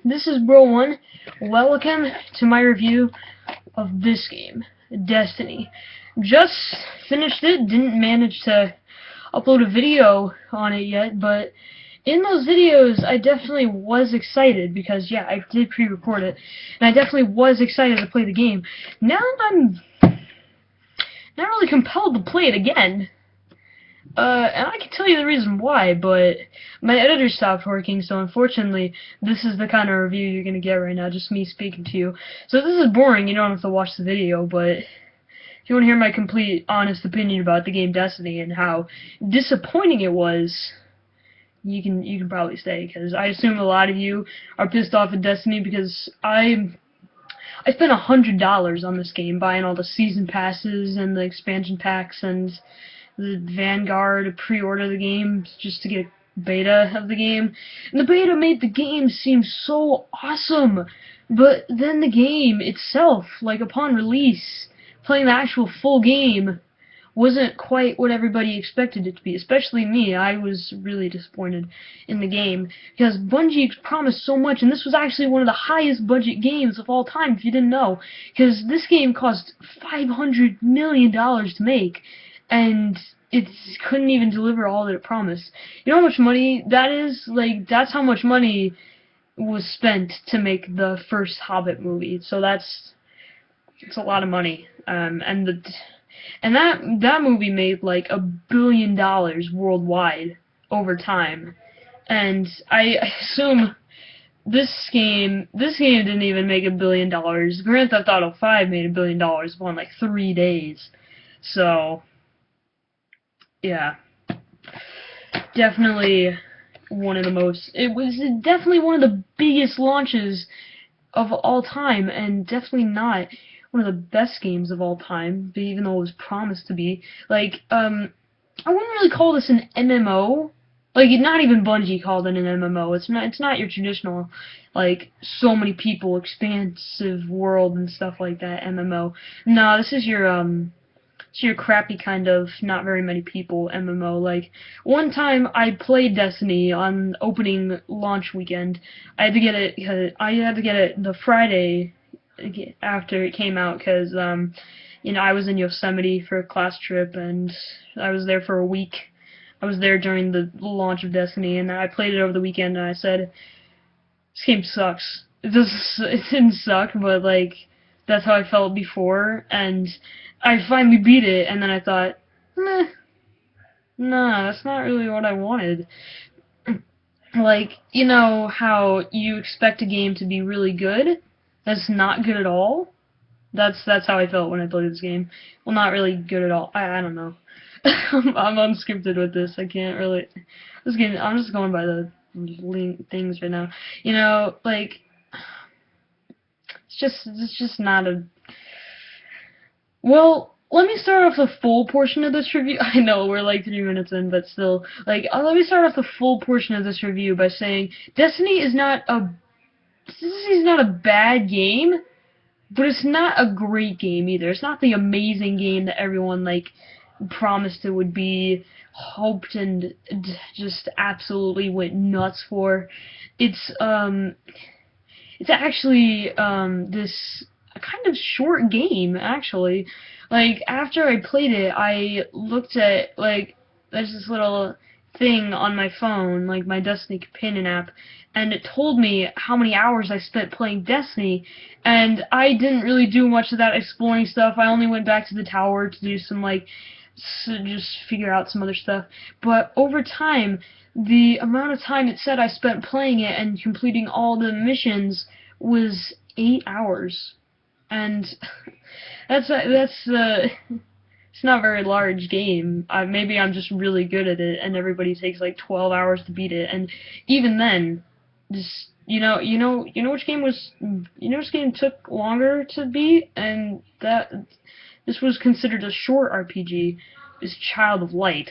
This is Bro1. Welcome to my review of this game, Destiny. Just finished it, didn't manage to upload a video on it yet, but in those videos I definitely was excited because, yeah, I did pre-record it, and I definitely was excited to play the game. Now I'm not really compelled to play it again. And I can tell you the reason why, but my editor stopped working, so unfortunately, this is the kind of review you're gonna get right now, just me speaking to you. So if this is boring, you don't have to watch the video, but if you want to hear my complete, honest opinion about the game Destiny and how disappointing it was, you can probably stay, because I assume a lot of you are pissed off at Destiny because I spent $100 on this game, buying all the season passes and the expansion packs and the Vanguard to pre-order the game just to get a beta of the game. And the beta made the game seem so awesome, but then the game itself, like upon release, playing the actual full game, wasn't quite what everybody expected it to be, especially me. I was really disappointed in the game because Bungie promised so much, and this was actually one of the highest budget games of all time, if you didn't know, because this game cost $500 million to make, and it couldn't even deliver all that it promised. You know how much money that is? Like, that's how much money was spent to make the first Hobbit movie. So it's a lot of money. And that movie made like $1 billion worldwide over time. And I assume this game didn't even make $1 billion. Grand Theft Auto 5 made $1 billion in like 3 days. So yeah, definitely one of the most. It was definitely one of the biggest launches of all time, and definitely not one of the best games of all time, even though it was promised to be. Like, I wouldn't really call this an MMO. Like, not even Bungie called it an MMO. It's not your traditional, like, so many people, expansive world and stuff like that MMO. No, this is your crappy kind of not very many people MMO. Like, one time I played Destiny on opening launch weekend. I had to get it the Friday after it came out because you know, I was in Yosemite for a class trip and I was there for a week. I was there during the launch of Destiny, and I played it over the weekend, and I said, this game sucks. It didn't suck, but like, that's how I felt before, and I finally beat it, and then I thought, nah, that's not really what I wanted. Like, you know how you expect a game to be really good, that's not good at all? That's how I felt when I played this game. Well, not really good at all. I don't know. I'm unscripted with this. I can't really. I'm just going by the things right now. You know, like, it's just not a. Well, let me start off the full portion of this review. I know we're like 3 minutes in, but still, like, let me start off the full portion of this review by saying Destiny is not a bad game, but it's not a great game either. It's not the amazing game that everyone like promised it would be, hoped, and just absolutely went nuts for. It's actually this kind of short game, actually. Like, after I played it, I looked at, like, there's this little thing on my phone, like my Destiny companion app, and it told me how many hours I spent playing Destiny, and I didn't really do much of that exploring stuff. I only went back to the tower to do some, like, just figure out some other stuff. But over time, the amount of time it said I spent playing it and completing all the missions was 8 hours. And it's not a very large game. Maybe I'm just really good at it, and everybody takes like 12 hours to beat it. And even then, just you know which game took longer to beat, and this was considered a short RPG. Is Child of Light.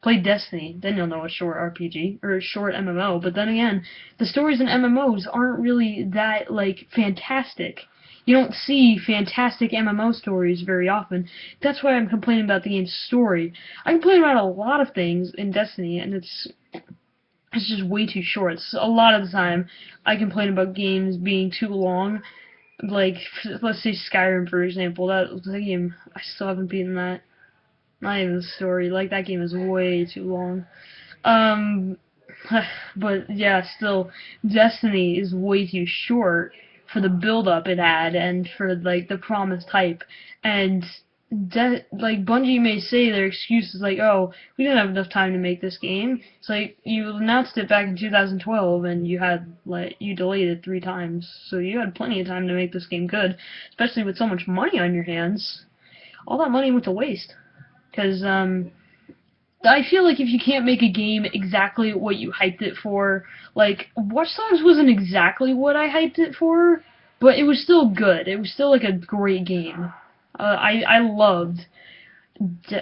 Play Destiny, then you'll know a short RPG or a short MMO. But then again, the stories in MMOs aren't really that like fantastic. You don't see fantastic MMO stories very often. That's why I'm complaining about the game's story. I complain about a lot of things in Destiny, and it's just way too short. So a lot of the time, I complain about games being too long. Like, let's say Skyrim, for example. That game, I still haven't beaten that. Not even the story. Like, that game is way too long. Um, but yeah, still, Destiny is way too short for the build-up it had and for, like, the promised hype. And like Bungie may say their excuse is like, oh, we didn't have enough time to make this game. It's like you announced it back in 2012 and you delayed it 3 times, so you had plenty of time to make this game good, especially with so much money on your hands. All that money went to waste. Because I feel like if you can't make a game exactly what you hyped it for, like Watch Dogs wasn't exactly what I hyped it for, but it was still good. It was still like a great game. I loved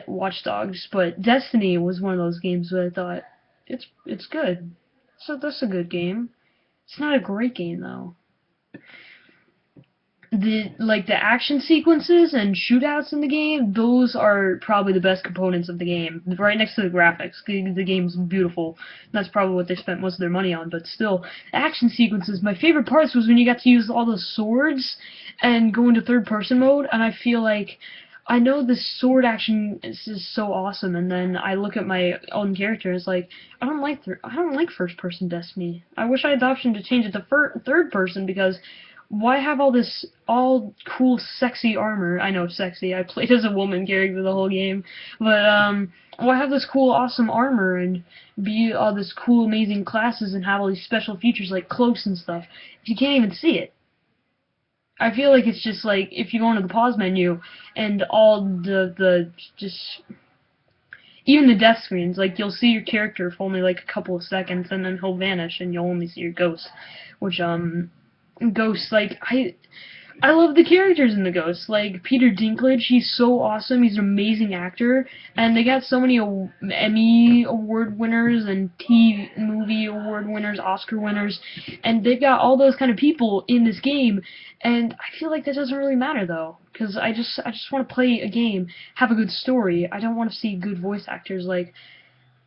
Watch Dogs, but Destiny was one of those games where I thought it's good. So that's a good game. It's not a great game though. The action sequences and shootouts in the game, those are probably the best components of the game. Right next to the graphics. The game's beautiful. That's probably what they spent most of their money on, but still, action sequences, my favorite parts was when you got to use all those swords and go into third person mode, and I feel like I know this sword action is so awesome, and then I look at my own character and it's like, I don't like first person Destiny. I wish I had the option to change it to third person, because why have all cool sexy armor? I know sexy, I played as a woman character the whole game, but why have this cool awesome armor and be all this cool amazing classes and have all these special features like cloaks and stuff if you can't even see it? I feel like it's just like if you go into the pause menu and all the just even the death screens, like you'll see your character for only like a couple of seconds and then he'll vanish and you'll only see your ghost, which Ghost, like, I love the characters in the Ghost. Like, Peter Dinklage, he's so awesome. He's an amazing actor. And they got so many Emmy Award winners and TV movie award winners, Oscar winners. And they've got all those kind of people in this game. And I feel like that doesn't really matter, though. Because I just want to play a game, have a good story. I don't want to see good voice actors. Like,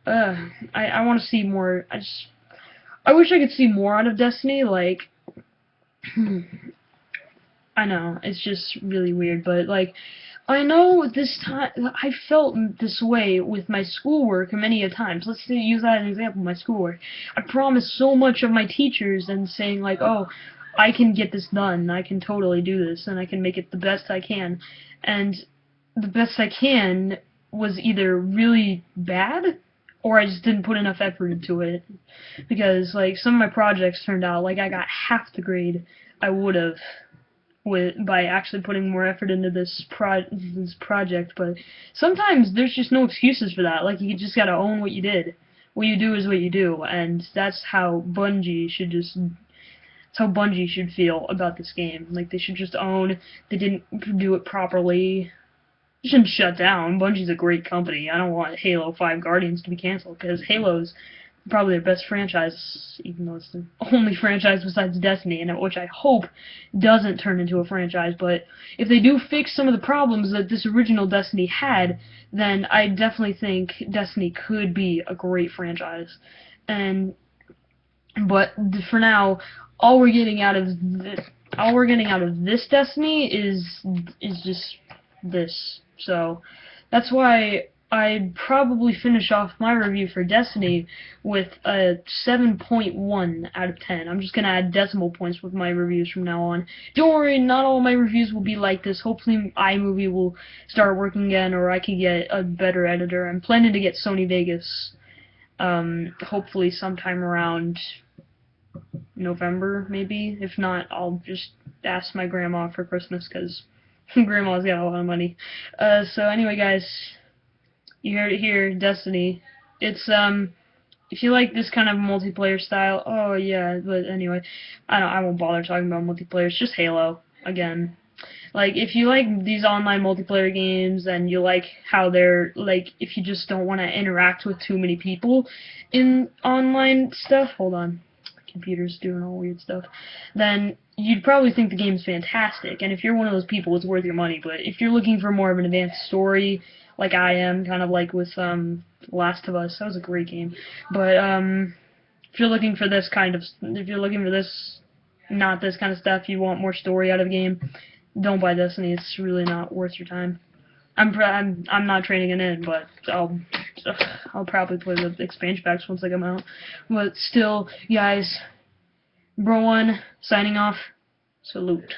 I want to see more. I wish I could see more out of Destiny. Like, I know, it's just really weird, but like, I know this time, I felt this way with my schoolwork many a times. Let's say, use that as an example, my schoolwork. I promised so much of my teachers and saying like, oh, I can get this done, I can totally do this, and I can make it the best I can. And the best I can was either really bad, or I just didn't put enough effort into it. Because, like, some of my projects turned out, like, I got half the grade I would have by actually putting more effort into this project, but sometimes there's just no excuses for that. Like, you just gotta own what you did. What you do is what you do, and that's how Bungie should feel about this game. Like, they should just own they didn't do it properly. They shouldn't shut down. Bungie's a great company. I don't want Halo 5 Guardians to be canceled, because Halo's probably their best franchise, even though it's the only franchise besides Destiny, and which I hope doesn't turn into a franchise. But if they do fix some of the problems that this original Destiny had, then I definitely think Destiny could be a great franchise. But for now, all we're getting out of this Destiny is just this. So that's why I'd probably finish off my review for Destiny with a 7.1 out of 10. I'm just going to add decimal points with my reviews from now on. Don't worry, not all my reviews will be like this. Hopefully iMovie will start working again, or I can get a better editor. I'm planning to get Sony Vegas, hopefully sometime around November, maybe. If not, I'll just ask my grandma for Christmas, because grandma's got a lot of money. So anyway, guys, you heard it here, Destiny. It's, if you like this kind of multiplayer style, oh yeah, but anyway, I won't bother talking about multiplayer, it's just Halo, again. Like, if you like these online multiplayer games, and you like how they're, like, if you just don't want to interact with too many people in online stuff, hold on, computer's doing all weird stuff, then you'd probably think the game's fantastic, and if you're one of those people, it's worth your money. But if you're looking for more of an advanced story, like I am, kind of like with Last of Us, that was a great game, but if you're looking for this kind of, if you're looking for this, not this kind of stuff, you want more story out of the game, don't buy Destiny. It's really not worth your time. I'm not trading it in, but I'll probably play the expansion packs once they come out. But still, guys, Bro1 signing off. Salute.